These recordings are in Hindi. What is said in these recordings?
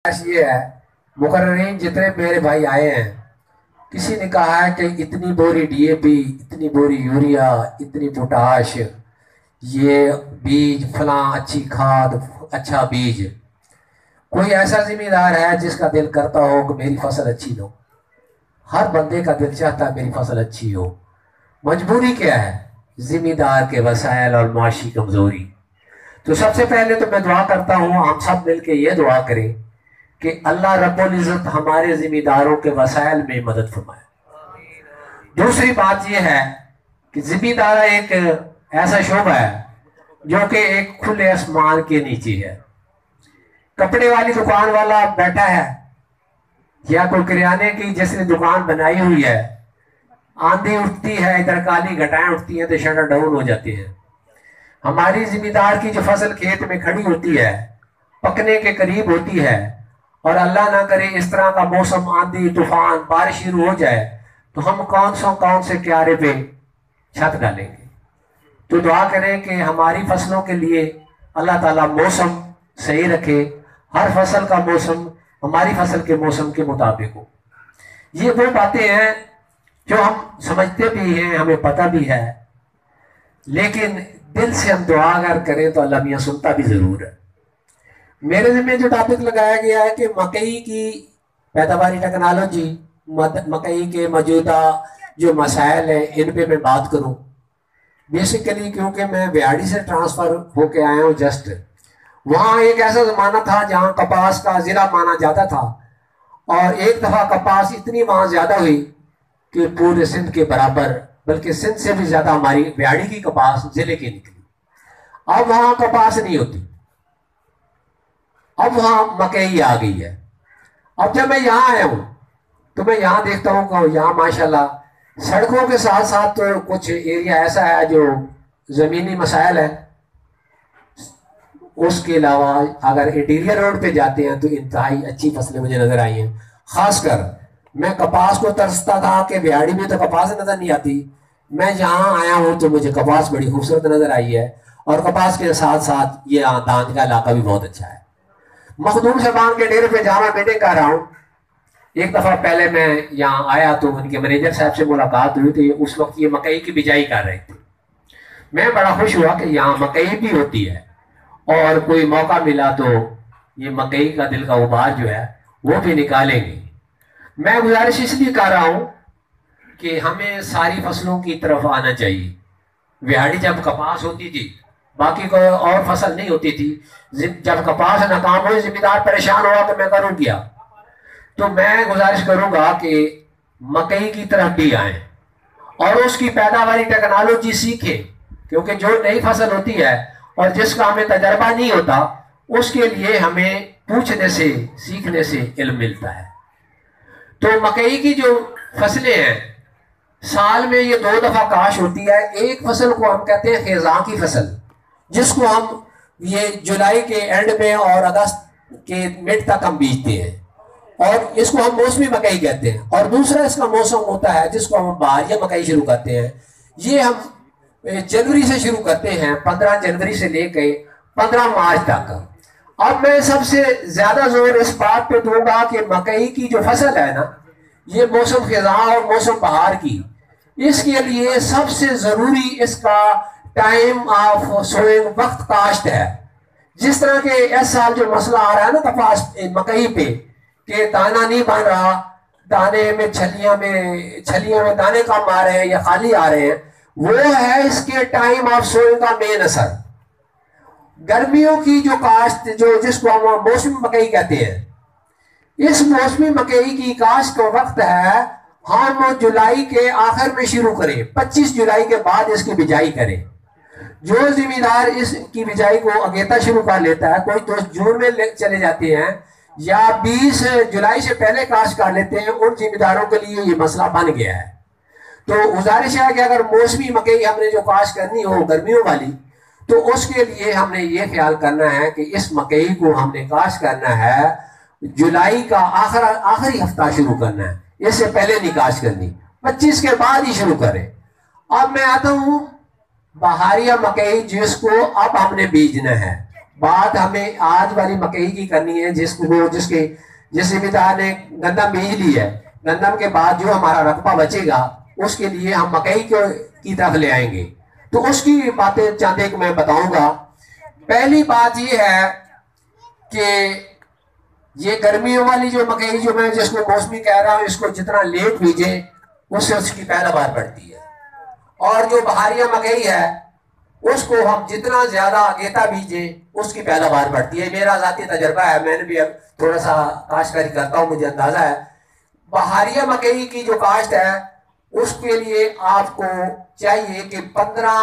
ये है, मुकर्ररीन जितने मेरे भाई आए हैं, किसी ने कहा है कि इतनी बोरी डीएपी, इतनी बोरी यूरिया, इतनी पोटाश, ये बीज फला, अच्छी खाद, अच्छा बीज। कोई ऐसा जिम्मेदार है जिसका दिल करता हो कि मेरी फसल अच्छी हो? हर बंदे का दिल चाहता है मेरी फसल अच्छी हो। मजबूरी क्या है? जिम्मेदार के वसाइल और माशी कमजोरी। तो सबसे पहले तो मैं दुआ करता हूँ, हम सब मिलके ये दुआ करें कि अल्लाह रब्बुल इज़्ज़त हमारे जिम्मेदारों के वसाइल में मदद फरमाए। दूसरी बात यह है कि जिम्मेदार एक ऐसा शोबा है जो कि एक खुले आसमान के नीचे है। कपड़े वाली दुकान वाला बैठा है या कोई किराने की जिसने दुकान बनाई हुई है, आंधी उठती है, इधर काली घटाएं उठती हैं तो शटर डाउन हो जाते हैं। हमारी जिम्मेदार की जो फसल खेत में खड़ी होती है, पकने के करीब होती है, और अल्लाह ना करे इस तरह का मौसम, आंधी तूफान बारिश शुरू हो जाए, तो हम कौन से क्यारे पे छत डालेंगे। तो दुआ करें कि हमारी फसलों के लिए अल्लाह ताला मौसम सही रखे, हर फसल का मौसम हमारी फसल के मौसम के मुताबिक हो। ये वो बातें हैं जो हम समझते भी हैं, हमें पता भी है, लेकिन दिल से हम दुआ अगर करें तो अल्लाह मियां सुनता भी जरूर है। मेरे में जो टॉपिक लगाया गया है कि मकई की पैदावारी टेक्नोलॉजी, मकई के मौजूदा जो मसाइल हैं, इन पे मैं बात करूं। बेसिकली क्योंकि मैं बिहाड़ी से ट्रांसफर होके आया हूं जस्ट। वहाँ एक ऐसा जमाना था जहाँ कपास का जिला माना जाता था, और एक दफा कपास इतनी वहाँ ज्यादा हुई कि पूरे सिंध के बराबर, बल्कि सिंध से भी ज्यादा हमारी बिहाड़ी की कपास जिले की निकली। अब वहाँ कपास नहीं होती, अब वहां मकई आ गई है। अब जब मैं यहाँ आया हूं तो मैं यहाँ देखता हूँ कि यहाँ माशाल्लाह सड़कों के साथ साथ तो कुछ एरिया ऐसा है जो जमीनी मसाइल है। उसके अलावा अगर इंटीरियर रोड पे जाते हैं तो इंतहाई अच्छी फसलें मुझे नजर आई हैं। खासकर मैं कपास को तरसता था कि बिहाड़ी में तो कपास नजर नहीं आती। मैं यहाँ आया हूँ तो मुझे कपास बड़ी खूबसूरत नजर आई है, और कपास के साथ साथ ये दांत का इलाका भी बहुत अच्छा है। मखदूम साहबान के डेरे पे जहाँ मीटिंग कर रहा हूँ, एक दफा पहले मैं यहाँ आया तो उनके मैनेजर साहब से मुलाकात हुई थी। उस वक्त ये मकई की बिजाई कर रहे थे। मैं बड़ा खुश हुआ कि यहाँ मकई भी होती है, और कोई मौका मिला तो ये मकई का दिल का उबार जो है वो भी निकालेंगे। मैं गुजारिश इसलिए कर रहा हूँ कि हमें सारी फसलों की तरफ आना चाहिए। बिहाड़ी जब कपास होती थी, बाकी कोई और फसल नहीं होती थी। जब कपास नाकाम हो, जिम्मेदार परेशान हुआ कि मैं करूं क्या, तो मैं गुजारिश करूंगा कि मकई की तरफ भी आए और उसकी पैदावारी टेक्नोलॉजी सीखे, क्योंकि जो नई फसल होती है और जिसका हमें तजर्बा नहीं होता, उसके लिए हमें पूछने से, सीखने से इल्म मिलता है। तो मकई की जो फसलें हैं, साल में ये 2 दफा काश होती है। एक फसल को हम कहते हैं खिज़ां की फसल, जिसको हम ये जुलाई के एंड में और अगस्त के मिड तक हम बीजते हैं, और इसको हम मौसमी मकई कहते हैं। और दूसरा इसका मौसम होता है जिसको हम बहारिया मकई शुरू करते हैं। ये हम जनवरी से शुरू करते हैं, 15 जनवरी से लेकर 15 मार्च तक। अब मैं सबसे ज्यादा जोर इस बात पे दूंगा कि मकई की जो फसल है ना, ये मौसम खिज़ां और मौसम बहार की, इसके लिए सबसे जरूरी इसका टाइम ऑफ सोइंग, वक्त काश्त है। जिस तरह के इस साल जो मसला आ रहा है ना कपास मकई पे कि दाना नहीं बन रहा, दाने में छलियों में दाने कम आ रहे हैं या खाली आ रहे हैं, वो है इसके टाइम ऑफ सोइंग का मेन असर। गर्मियों की जो काश्त, जो जिसको हम मौसमी मकई कहते हैं, इस मौसमी मकई की काश्त का वक्त है, हम जुलाई के आखिर में शुरू करें, 25 जुलाई के बाद इसकी बिजाई करें। जो जिम्मेदार इसकी बिजाई को अगेता शुरू कर लेता है, कोई तो जून में चले जाते हैं या 20 जुलाई से पहले काश्त कर लेते हैं, उन जिम्मेदारों के लिए ये मसला बन गया है। तो गुजारिश है कि अगर मौसमी मकई हमने जो काश्त करनी हो गर्मियों वाली, तो उसके लिए हमने ये ख्याल करना है कि इस मकई को हमने काश्त करना है, जुलाई का आखिरी हफ्ता शुरू करना है, इससे पहले नहीं काश्त करनी, 25 के बाद ही शुरू करें। अब मैं आता हूं बहारिया मकई, जिसको अब हमने बीजना है। बात हमें आज वाली मकई की करनी है, जिस जिम्मेदार ने गंदम बीज ली है, गंदम के बाद जो हमारा रकबा बचेगा उसके लिए हम मकई की तरफ ले आएंगे। तो उसकी बातें चंद एक मैं बताऊंगा। पहली बात ये है कि ये गर्मियों वाली जो मकई जो मैं जिसको मौसमी कह रहा हूँ, इसको जितना लेट बीजे उससे उसकी पैदावार बढ़ती है। और जो बहारिया मकई है उसको हम जितना ज्यादा अगेता बीजे उसकी पैदावार बढ़ती है। मेरा जाती तजर्बा है, मैंने भी अब थोड़ा सा काश्तकारी करता हूँ, मुझे अंदाजा है। बहारिया मकई की जो काश्त है उसके लिए आपको चाहिए कि 15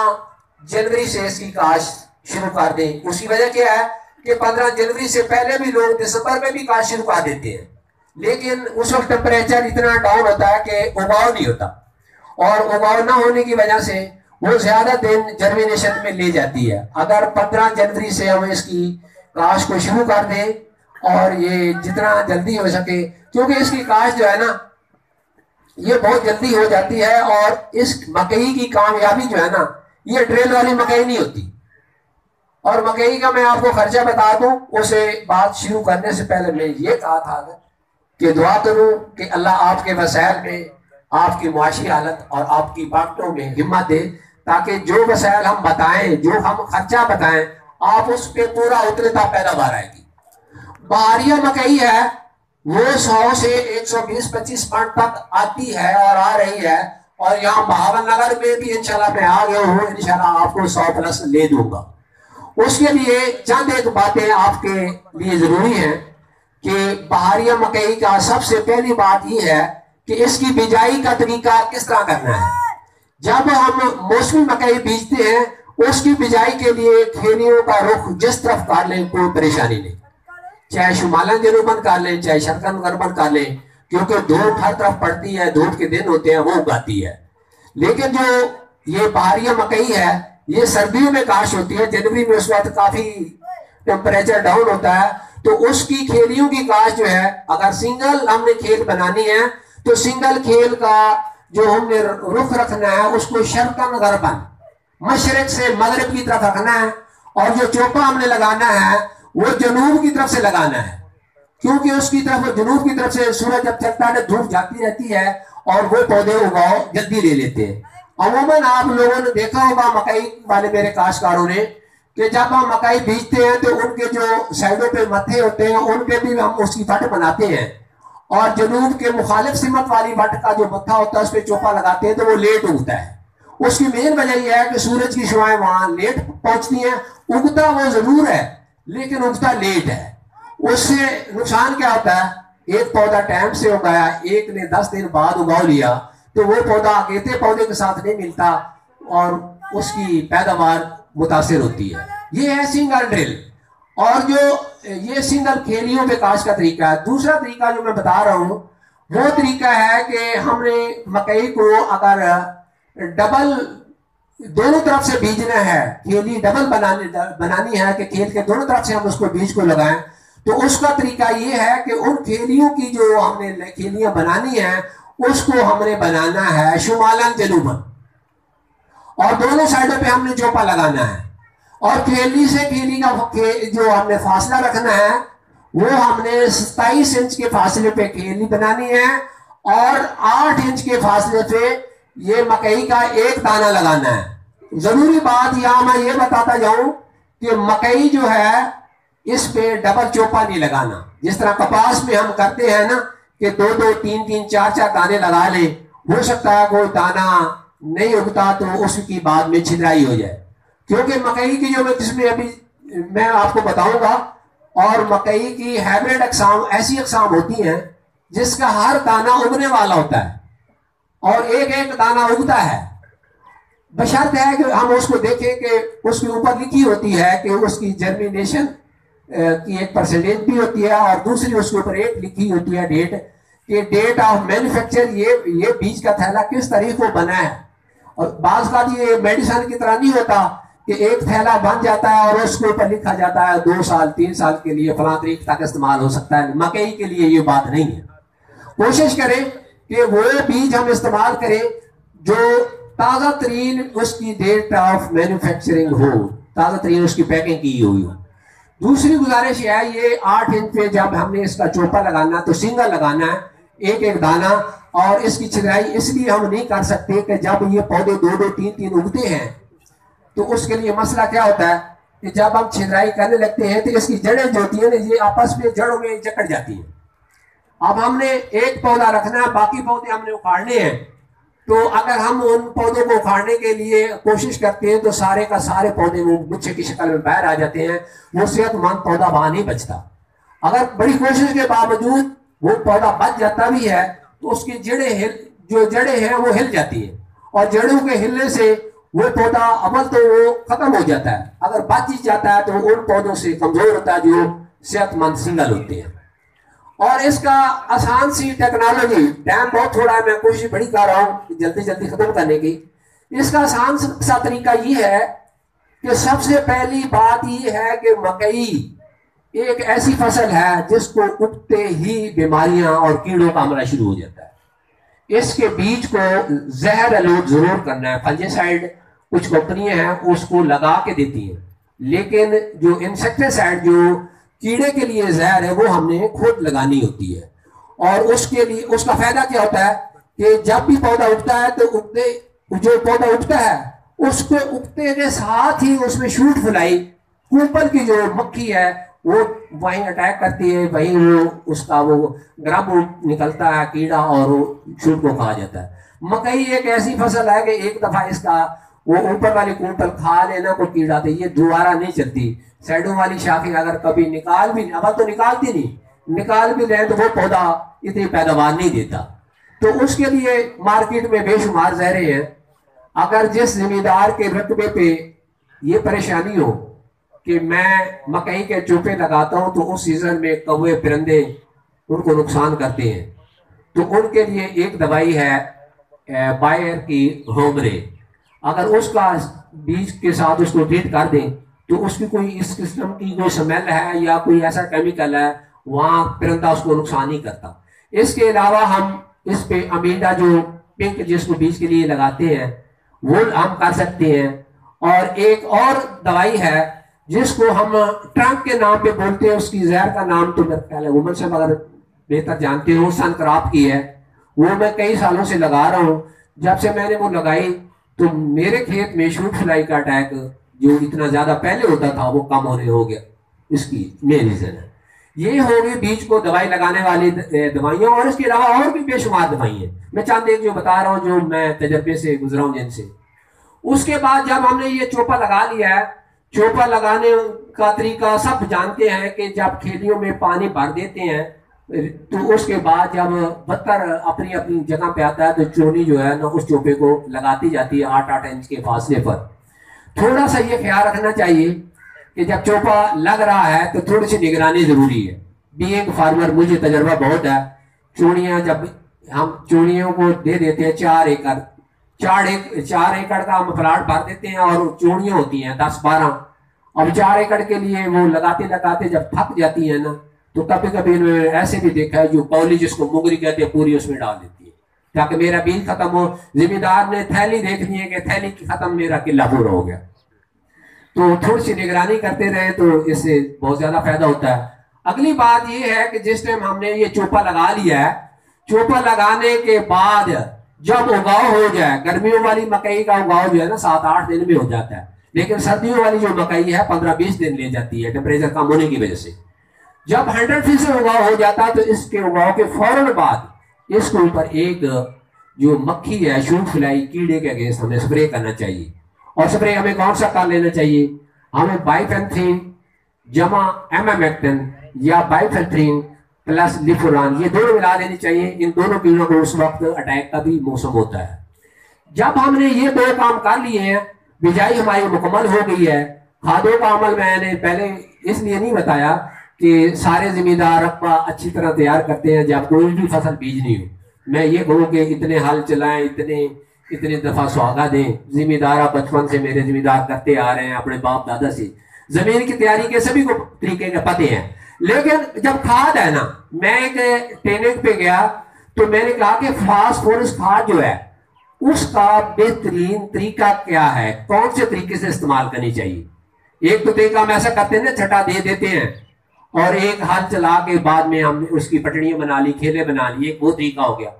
जनवरी से इसकी काश्त शुरू कर दें। उसकी वजह क्या है कि 15 जनवरी से पहले भी लोग दिसंबर में भी काश्त शुरू कर देते हैं, लेकिन उस वक्त टेम्परेचर इतना डाउन होता है कि उगाव नहीं होता, और उगाव ना होने की वजह से वो ज्यादा दिन जर्मिनेशन में ले जाती है। अगर 15 जनवरी से हम इसकी काश्त को शुरू कर दें और ये जितना जल्दी हो सके, क्योंकि इसकी काश्त जो है ना ये बहुत जल्दी हो जाती है। और इस मकई की कामयाबी जो है ना, ये ड्रिल वाली मकई नहीं होती। और मकई का मैं आपको खर्चा बता दूं, उसे बात शुरू करने से पहले मैं ये कहा था कि दुआ करूं कि अल्लाह आपके वसाइल में, आपकी मुआशी हालत और आपकी बातों में हिम्मत दे, ताकि जो वसाइल हम बताएं, जो हम खर्चा बताएं, आप उस पर पूरा उतरता पैदावार आएगी। बहारिया मकई है वो 100 से 120-25 मन तक आती है और आ रही है। और यहाँ बहावन नगर में भी इंशाल्लाह मैं आ गया हूँ, इंशाल्लाह आपको 100+ ले दूंगा। उसके लिए चंद एक बातें आपके लिए जरूरी है कि बहारिया मकई का सबसे पहली बात यह है कि इसकी बिजाई का तरीका किस तरह करना है। जब हम मौसमी मकई बीजते हैं उसकी बिजाई के लिए खेलियों का रुख जिस तरफ कर लें कोई परेशानी नहीं, चाहे शुमालन जनूबन कर लें चाहे शर्कन गरबन कर लें, क्योंकि धूप हर तरफ पड़ती है, धूप के दिन होते हैं वो उगाती है। लेकिन जो ये बहारिया मकई है ये सर्दियों में काश्त होती है, जनवरी में उस वक्त काफी टेम्परेचर डाउन होता है, तो उसकी खेलियों की काश्त जो है, अगर सिंगल हमने खेल बनानी है तो सिंगल खेल का जो हमने रुख रखना है उसको शर्कन गरबन, मशरक से मगरब की तरफ रखना है। और जो चौपा हमने लगाना है वो जनूब की तरफ से लगाना है, क्योंकि उसकी तरफ जनूब की तरफ से सूरज जब चलता है धूप जाती रहती है और वो पौधे उगाओ जल्दी ले लेते हैं। अमूमन आप लोगों ने देखा होगा मकई वाले मेरे काश्तकारों ने कि जब हम मकई बीजते हैं तो उनके जो साइडों पे मथे होते हैं उन पे भी हम उसकी फट बनाते हैं, और जनूब के मुखालिफ सिमत वाली वट का जो मत्था होता है उस पर चौपा लगाते हैं तो वो लेट उगता है। उसकी मेन वजह यह है कि सूरज की शुआएं वहां लेट पहुंचती हैं। उगता वो जरूर है लेकिन उगता लेट है। उससे नुकसान क्या होता है, एक पौधा टाइम से उगाया, एक ने 10 दिन बाद उगा लिया, तो वो पौधा अगेते पौधे के साथ नहीं मिलता और उसकी पैदावार मुतासिर होती है। ये है सिंगल ड्रिल। और जो ये सिंगल खेलियों पे काश्त का तरीका है। दूसरा तरीका जो मैं बता रहा हूं वो तरीका है कि हमने मकई को अगर डबल दोनों तरफ से बीजना है, खेली डबल बनानी है कि खेल के दोनों तरफ से हम उसको बीज को लगाएं, तो उसका तरीका ये है कि उन खेलियों की जो हमने खेलियां बनानी है उसको हमने बनाना है शुमालन जनूबन, और दोनों साइडों पे हमने चौपा लगाना है। और खेली से खेली का जो हमने फासला रखना है वो हमने 27 इंच के फासले पे खेली बनानी है, और 8 इंच के फासले पे ये मकई का एक दाना लगाना है। जरूरी बात यहां मैं ये बताता जाऊं कि मकई जो है इस पे डबल चौपा नहीं लगाना। जिस तरह कपास में हम करते हैं ना कि 2-2, 3-3, 4-4 दाने लगा ले, हो सकता है कोई दाना नहीं उगता तो उसकी बाद में छिद्राई हो जाए, क्योंकि मकई की जो मैं किस्में अभी मैं आपको बताऊंगा, और मकई की हाइब्रिड अकसाम ऐसी अकसाम होती हैं जिसका हर दाना उगने वाला होता है और एक एक दाना उगता है। बशर्त है कि हम उसको देखें कि उसके ऊपर लिखी होती है कि उसकी जर्मिनेशन की एक परसेंटेज भी होती है, और दूसरी उसके ऊपर एक लिखी होती है डेट, कि डेट ऑफ मैन्युफैक्चर, ये बीज का थैला किस तारीख को बना है। और बाज का ये मेडिसिन की तरह नहीं होता कि एक थैला बन जाता है और उसके ऊपर लिखा जाता है 2 साल 3 साल के लिए फला तारीख तक इस्तेमाल हो सकता है। मकई के लिए ये बात नहीं है। कोशिश करें कि वो बीज हम इस्तेमाल करें जो ताज़ा तरीन उसकी डेट ऑफ मैन्युफैक्चरिंग हो, ताज़ा तरीन उसकी पैकिंग की हुई हो। दूसरी गुजारिश है, ये 8 इंच पे जब हमने इसका चोपा लगाना तो सिंगल लगाना है, एक एक दाना। और इसकी छिड़ाई इसलिए हम नहीं कर सकते कि जब ये पौधे 2-2, 3-3 उगते हैं तो उसके लिए मसला क्या होता है कि जब हम छिड़ाई करने लगते हैं तो इसकी जड़ें जो होती है ना, ये आपस में जड़ों में जकड़ जाती हैं। अब हमने एक पौधा रखना है, बाकी पौधे हमने उखाड़ने हैं, तो अगर हम उन पौधों को उखाड़ने के लिए कोशिश करते हैं तो सारे का सारे पौधे वो गुच्छे की शक्ल में बाहर आ जाते हैं, वो सेहतमंद पौधा वहां नहीं बचता। अगर बड़ी कोशिश के बावजूद वो पौधा बच जाता भी है तो उसकी जो जड़ें हैं वो हिल जाती हैं, और जड़ों के हिलने से वो पौधा अमल तो वो खत्म हो जाता है। अगर बच ही जाता है तो उन पौधों से कमजोर होता है जो सेहतमंद सिंगल होते हैं। और इसका आसान सी टेक्नोलॉजी, टाइम बहुत थोड़ा है, मैं कोशिश बड़ी कर रहा हूं जल्दी जल्दी खत्म करने की। इसका आसान सा तरीका ये है कि सबसे पहली बात ये है कि मकई एक ऐसी फसल है जिसको उगते ही बीमारियां और कीड़ों का हमला शुरू हो जाता है। इसके बीज को जहर आलूद जरूर करना है। फंजीसाइड कुछ कंपनियां हैं उसको लगा के देती हैं, लेकिन जो इंसेक्टिसाइड जो कीड़े के लिए जहर है वो हमने खुद लगानी होती है। और उसके लिए उसका फायदा क्या होता है कि जब भी पौधा उगता है तो जो पौधा उगता है उसको उगते के साथ ही उसमें शूट फुलाई, ऊपर की जो मक्खी है वो वहीं अटैक करती है, वहीं वो उसका वो ग्रब निकलता है कीड़ा और वो शूट को खा जाता है। मकई एक ऐसी फसल है कि एक दफा इसका वो ऊपर वाली कुंटल खा लेना कोई कीड़ा तो ये दोबारा नहीं चलती। साइडों वाली शाखें अगर कभी निकाल भी, अब तो निकालती नहीं, निकाल भी ले तो वो पौधा इतनी पैदावार नहीं देता। तो उसके लिए मार्केट में बेशुमार जहरें हैं। अगर जिस जिम्मेदार के रकबे पे ये परेशानी हो कि मैं मकई के चोपे लगाता हूं तो उस सीजन में कौवे परिंदे उनको नुकसान करते हैं, तो उनके लिए एक दवाई है बायर की होमरे। अगर उसका बीज के साथ उसको ट्रीट कर दें तो उसकी कोई इस किस्म की कोई स्मेल है या कोई ऐसा केमिकल है वहां परिंदा उसको नुकसान नहीं करता। इसके अलावा हम इस पे अमीडा जो पिंक जिसको बीज के लिए लगाते हैं वो हम कर सकते हैं। और एक और दवाई है जिसको हम ट्रंक के नाम पे बोलते हैं, उसकी जहर का नाम तो मेरे ख्याल है उमर से अगर बेहतर जानते हो, सनक्राफ्ट की है। वो मैं कई सालों से लगा रहा हूँ। जब से मैंने वो लगाई तो मेरे खेत में शूट फ्लाई का अटैक जो इतना ज्यादा पहले होता था वो कम होने हो गया। इसकी मेन रीजन है ये हो गई बीज को दवाई लगाने वाली दवाइयां, और इसके अलावा और भी बेशुमार दवाई हैं। मैं चंद एक जो बता रहा हूँ जो मैं तजर्बे से गुजरा हूँ जिनसे। उसके बाद जब हमने ये चोपा लगा लिया है, चोपा लगाने का तरीका सब जानते हैं कि जब खेलियों में पानी भर देते हैं तो उसके बाद जब बत्तर अपनी अपनी जगह पे आता है तो चोनी जो है ना उस चोपे को लगाती जाती है 8-8 इंच के फासले पर। थोड़ा सा ये ख्याल रखना चाहिए कि जब चोपा लग रहा है तो थोड़ी सी निगरानी जरूरी है। बीइंग फार्मर मुझे तजर्बा बहुत है। चूड़ियां जब हम चूड़ियों को दे देते हैं 4 एकड़, 4 एकड़ का हम प्लाट भर देते हैं और चूड़ियां होती हैं 10-12। अब 4 एकड़ के लिए वो लगाते लगाते जब थक जाती है ना तो कभी कभी ऐसे भी देखा है जो कौली जिसको मुगरी कहते हैं पूरी उसमें डाल देती है ताकि मेरा बीज खत्म हो। जिम्मेदार ने थैली देखनी है कि थैली की खत्म, मेरा किला पूरा हो गया। तो थोड़ी सी निगरानी करते रहे तो इससे बहुत ज्यादा फायदा होता है। अगली बात यह है कि जिस टाइम हमने ये चोपा लगा लिया है, चोपा लगाने के बाद जब उगाव हो जाए, गर्मियों वाली मकई का उगाव जो है ना 7-8 दिन में हो जाता है, लेकिन सर्दियों वाली जो मकई है 15-20 दिन ले जाती है टेम्परेचर कम होने की वजह से। जब 100% उगाव हो जाता है तो इसके उगाव के फौरन बाद इसके ऊपर एक जो मक्खी है शूट फ्लाई कीड़े के अगेंस्ट हमें स्प्रे करना चाहिए। और स्प्रे हमें कौन सा कर लेना चाहिए? हमें बाइफेंथ्रीन जमा एमामेक्टिन या बाइफेंथ्रीन प्लस लिफोरान ये दोनों मिला देनी चाहिए। इन दोनों कीड़ों को उस वक्त अटैक का भी मौसम होता है। जब हमने ये 2 काम कर लिए हैं, बिजाई हमारी मुकम्मल हो गई है। खादों का अमल मैंने पहले इसलिए नहीं बताया कि सारे जिम्मेदार रकबा अच्छी तरह तैयार करते हैं जब कोई भी फसल बीजनी हो। मैं ये कहूँ कि इतने हल चलाएं, इतने दफा सुहागा दें। जिम्मेदार बचपन से मेरे जिम्मेदार करते आ रहे हैं अपने बाप दादा से। जमीन की तैयारी के सभी को तरीके के पते हैं, लेकिन जब खाद है ना, मैं एक ट्रेनिंग पे गया तो मैंने कहा कि फास्फोरस खाद जो है उसका बेहतरीन तरीका क्या है, कौन से तरीके से इस्तेमाल करनी चाहिए। एक तो तरीका हम ऐसा करते हैं ना, छटा दे देते हैं और एक हाथ चला के बाद में हमने उसकी पटड़ियां बना ली, खेले बना लिए, वो तरीका हो गया।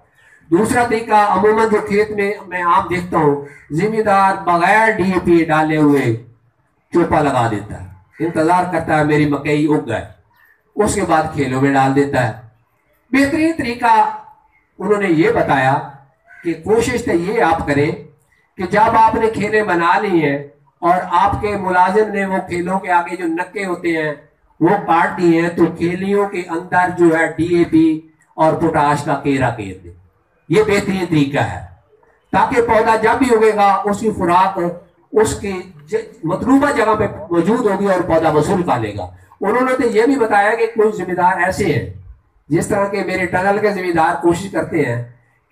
दूसरा तरीका, अमूमन जो खेत में मैं आम देखता हूँ, जिम्मेदार बगैर डीएपी डाले हुए चोपा लगा देता है, इंतजार करता है मेरी मकई उग गए, उसके बाद खेलों में डाल देता है। बेहतरीन तरीका उन्होंने ये बताया कि कोशिश तो ये आप करें कि जब आपने खेलें बना ली हैं और आपके मुलाजिम ने वो खेलों के आगे जो नक्के होते हैं वो काट दिए हैं, तो खेलियों के अंदर जो है डीएपी और पोटाश का केरा केर दे। ये बेहतरीन तरीका है, ताकि पौधा जब भी उगेगा उसकी खुराक उसकी मतलूबा जगह पे मौजूद होगी और पौधा वसूल पालेगा। उन्होंने तो यह भी बताया कि कुछ जिम्मेदार ऐसे हैं, जिस तरह के मेरे टनल के जिम्मेदार कोशिश करते हैं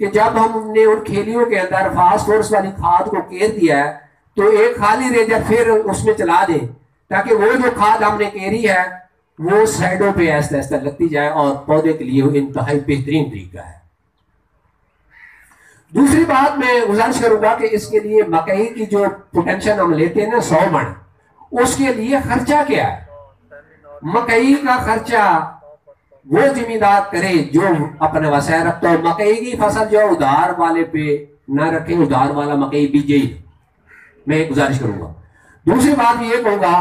कि जब हमने उन खेलियों के अंदर फास्फोरस वाली खाद को केर दिया है तो एक खाली रेजर फिर उसमें चला दें, ताकि वो जो खाद हमने केरी है वो साइडों पे ऐसा ऐसा लगती जाए और पौधे के लिए इंतहाई बेहतरीन तरीका है। दूसरी बात मैं गुजारिश करूंगा कि इसके लिए मकई की जो पोटेंशियल हम लेते हैं ना 100 मन, उसके लिए खर्चा क्या है? मकई का खर्चा वो जिम्मेदार करे जो अपने वसाय रखता हो। मकई की फसल जो उधार वाले पे ना रखे, उधार वाला मकई बीजे ही, मैं गुजारिश करूंगा। दूसरी बात ये कहूंगा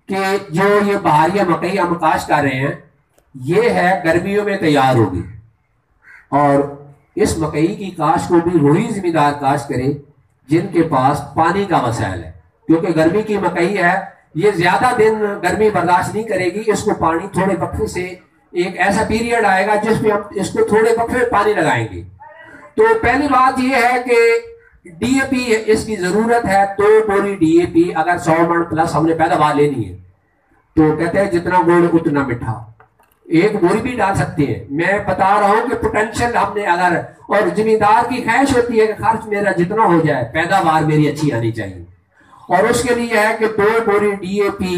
कि जो ये बहारिया मकई हम काश्त कर रहे हैं, ये है गर्मियों में तैयार होगी, और इस मकई की काश्त को भी वही जिम्मेदार काश्त करे जिनके पास पानी का वसायल है, क्योंकि गर्मी की मकई है, ये ज्यादा दिन गर्मी बर्दाश्त नहीं करेगी। इसको पानी थोड़े वक्फे से, एक ऐसा पीरियड आएगा जिसमें हम इसको थोड़े वक्फे पानी लगाएंगे। तो पहली बात यह है कि डीएपी इसकी जरूरत है। 2 बोरी डीएपी अगर 100 मन प्लस हमने पैदावार लेनी है तो कहते हैं जितना गुड़ उतना मीठा, 1 बोरी भी डाल सकते हैं। मैं बता रहा हूं कि पोटेंशियल हमने अगर, और जिम्मेदार की ख्वाहिश होती है कि खर्च मेरा जितना हो जाए पैदावार मेरी अच्छी आनी चाहिए, और उसके लिए है कि 2 बोरी डीएपी,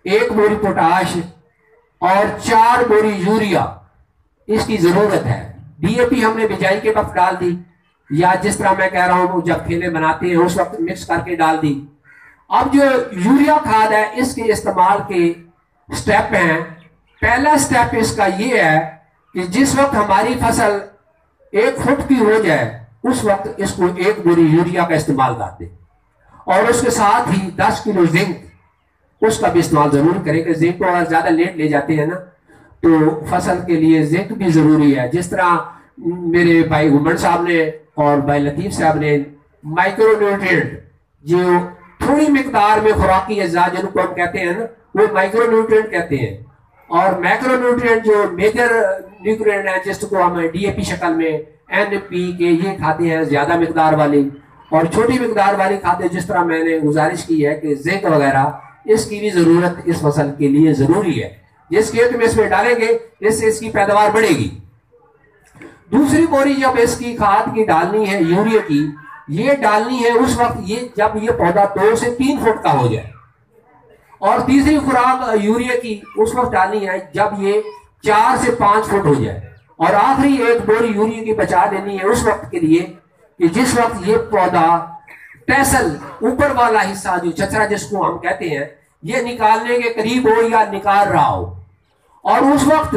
1 बोरी पोटाश और 4 बोरी यूरिया इसकी जरूरत है। डीएपी हमने बिजाई के वक्त डाल दी, या जिस तरह मैं कह रहा हूं जब खेले बनाते हैं उस वक्त मिक्स करके डाल दी। अब जो यूरिया खाद है इसके इस्तेमाल के स्टेप हैं। पहला स्टेप इसका ये है कि जिस वक्त हमारी फसल 1 फुट की हो जाए उस वक्त इसको 1 बोरी यूरिया का इस्तेमाल कर दे, और उसके साथ ही 10 किलो जिंक उसका भी इस्तेमाल जरूर करें। कि जिंक को अगर ज्यादा लेट ले जाते हैं ना तो फसल के लिए जिंक भी जरूरी है। जिस तरह मेरे भाई उमर साहब ने और भाई लतीफ साहब ने माइक्रोन्यूट्रिएंट जो थोड़ी मिकदार में खुराकी अज्जा जिनको हम कहते हैं ना, वो माइक्रोन्यूट्रिएंट कहते हैं, और मैक्रोन्यूट्रिएंट जो मेजर न्यूट्रिएंट है जिसको हम डीएपी शक्ल में NPK ये खाते हैं ज्यादा मिकदार वाली, और छोटी मिकदार वाली खाते जिस तरह मैंने गुजारिश की है कि जिंक वगैरह, इसकी भी जरूरत इस फसल के लिए जरूरी है। जिस खेत में इसमें डालेंगे इससे इसकी पैदावार बढ़ेगी। दूसरी बोरी जब इसकी खाद की डालनी है यूरिया की, ये डालनी है उस वक्त ये जब ये पौधा 2 से 3 फुट का हो जाए, और तीसरी खुराक यूरिया की उस वक्त डालनी है जब ये 4 से 5 फुट हो जाए, और आखिरी 1 बोरी यूरिया की बचा देनी है उस वक्त के लिए कि जिस वक्त ये पौधा टैसल ऊपर वाला हिस्सा जो चचरा जिसको हम कहते हैं ये निकालने के करीब हो या निकाल रहा हो, और उस वक्त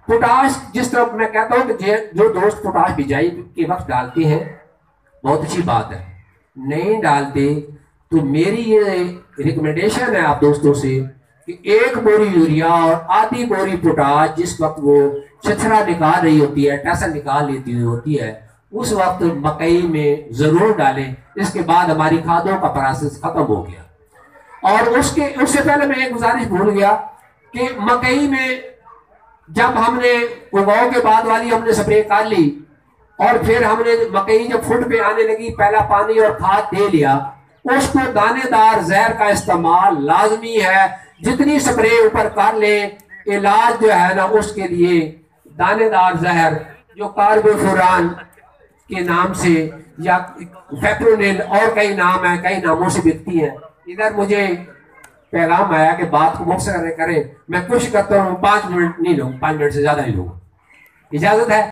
पोटाश, जिस तरह मैं कहता हूं कि जो दोस्त पोटाश बिजाई के वक्त डालते हैं बहुत अच्छी बात है, नहीं डालते तो मेरी ये रिकमेंडेशन है आप दोस्तों से कि 1 बोरी यूरिया और आधी बोरी पोटाश जिस वक्त वो छछरा निकाल रही होती है, टैसल निकाल लेती होती है, उस वक्त मकई में जरूर डालें। इसके बाद हमारी खादों का प्रोसेस खत्म हो गया। और उससे पहले मैं एक गुजारिश भूल गया कि मकई में जब हमने उगाव के बाद वाली हमने स्प्रे कर ली और फिर हमने मकई जब फुट पे आने लगी पहला पानी और खाद दे लिया, उसको दानेदार जहर का इस्तेमाल लाजमी है। जितनी स्प्रे ऊपर कर ले, इलाज जो है ना उसके लिए दानेदार जहर जो कार्बोफुरान के नाम से या फेप्रोनिल और कई नाम है, कई नामों से बिकती है। इधर मुझे पैगाम आया कि बात को मुख्तसर करें, मैं कोशिश करता हूँ 5 मिनट नहीं लूँ, 5 मिनट से ज्यादा नहीं लूँगा, इजाजत है।